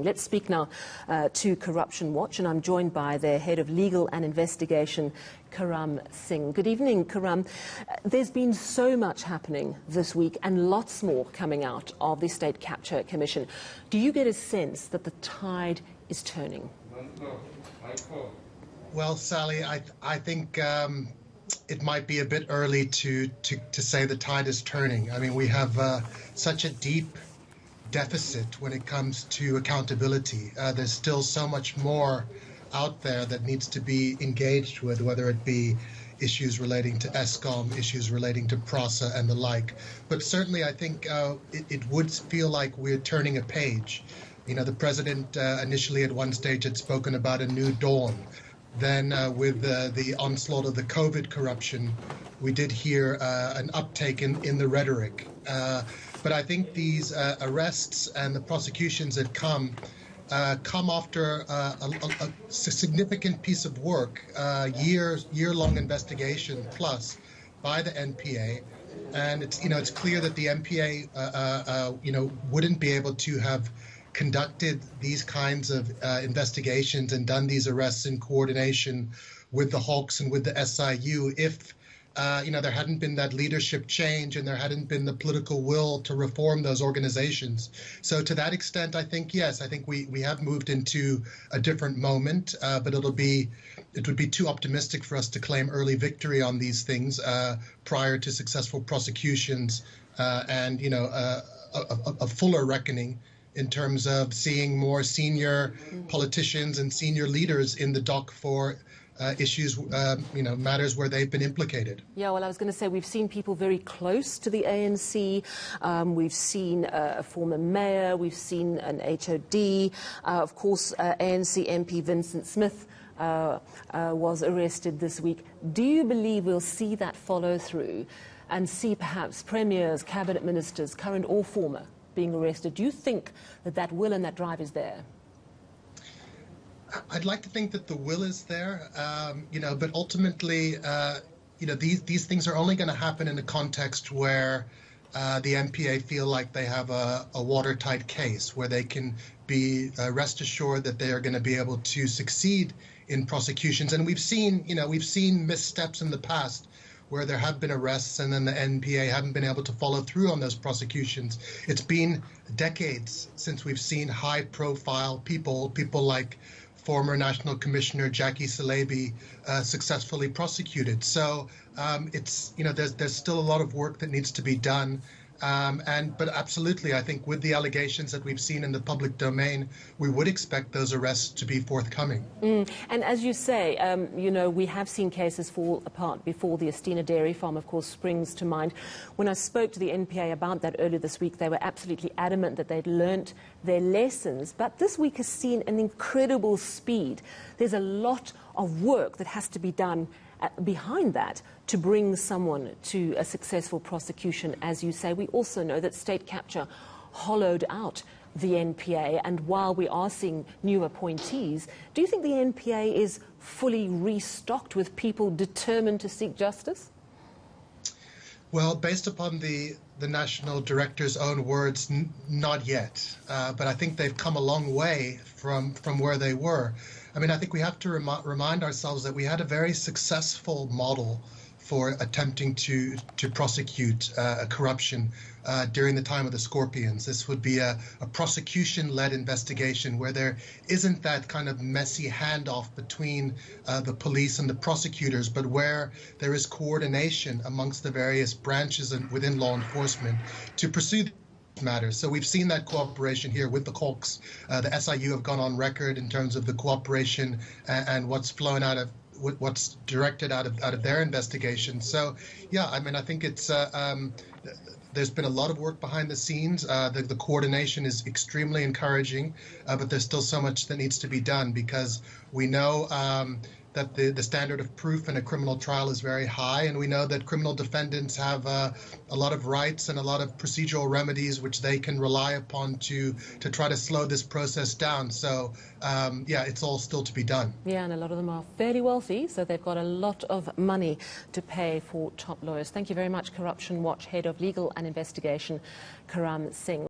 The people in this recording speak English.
Let's speak now to Corruption Watch, and I'm joined by their Head of Legal and Investigation, Karam Singh. Good evening, Karam. There's been so much happening this week and lots more coming out of the State Capture Commission. Do you get a sense that the tide is turning? Well, Sally, I think it might be a bit early to say the tide is turning. I mean, we have such a deep deficit when it comes to accountability. There's still so much more out there that needs to be engaged with, whether it be issues relating to ESCOM, issues relating to PRASA and the like. But certainly I think it would feel like we're turning a page. You know, the president initially at one stage had spoken about a new dawn. Then with the onslaught of the COVID corruption, we did hear an uptake in the rhetoric. But I think these arrests and the prosecutions that come after a significant piece of work, year-long investigation plus by the NPA, and it's clear that the NPA wouldn't be able to have conducted these kinds of investigations and done these arrests in coordination with the Hawks and with the SIU if there hadn't been that leadership change and there hadn't been the political will to reform those organizations. So to that extent, I think, yes, I think we have moved into a different moment, but it would be too optimistic for us to claim early victory on these things prior to successful prosecutions and, a fuller reckoning in terms of seeing more senior politicians and senior leaders in the dock for issues, matters where they've been implicated. Yeah, well, I was going to say we've seen people very close to the ANC. We've seen a former mayor. We've seen an HOD. Of course, ANC MP Vincent Smith was arrested this week. Do you believe we'll see that follow through and see perhaps premiers, cabinet ministers, current or former, being arrested? Do you think that will and that drive is there? I'd like to think that the will is there, but ultimately, these things are only going to happen in a context where the NPA feel like they have a watertight case, where they can be rest assured that they are going to be able to succeed in prosecutions. And we've seen missteps in the past where there have been arrests and then the NPA haven't been able to follow through on those prosecutions. It's been decades since we've seen high-profile people like former National Commissioner Jackie Salebi successfully prosecuted. So there's still a lot of work that needs to be done. But absolutely, I think with the allegations that we've seen in the public domain, we would expect those arrests to be forthcoming. And as you say, we have seen cases fall apart before. The Estina dairy farm, of course, springs to mind. When I spoke to the NPA about that earlier this week, they were absolutely adamant that they'd learnt their lessons. But this week has seen an incredible speed. There's a lot of work that has to be done behind that to bring someone to a successful prosecution. As you say, we also know that state capture hollowed out the NPA, and while we are seeing new appointees, do you think the NPA is fully restocked with people determined to seek justice? Well, based upon the national director's own words, not yet. But I think they've come a long way from where they were. I mean, I think we have to remind ourselves that we had a very successful model for attempting to prosecute corruption during the time of the Scorpions. This would be a prosecution-led investigation where there isn't that kind of messy handoff between the police and the prosecutors, but where there is coordination amongst the various branches within law enforcement to pursue matters. So we've seen that cooperation here with the Hawks. The SIU have gone on record in terms of the cooperation and what's flown out of what's directed out of their investigation. So, yeah, I mean, I think it's there's been a lot of work behind the scenes. The coordination is extremely encouraging, but there's still so much that needs to be done because we know that the standard of proof in a criminal trial is very high, and we know that criminal defendants have a lot of rights and a lot of procedural remedies which they can rely upon to try to slow this process down. So, yeah, it's all still to be done. Yeah, and a lot of them are fairly wealthy, so they've got a lot of money to pay for top lawyers. Thank you very much, Corruption Watch Head of Legal and Investigation, Karam Singh.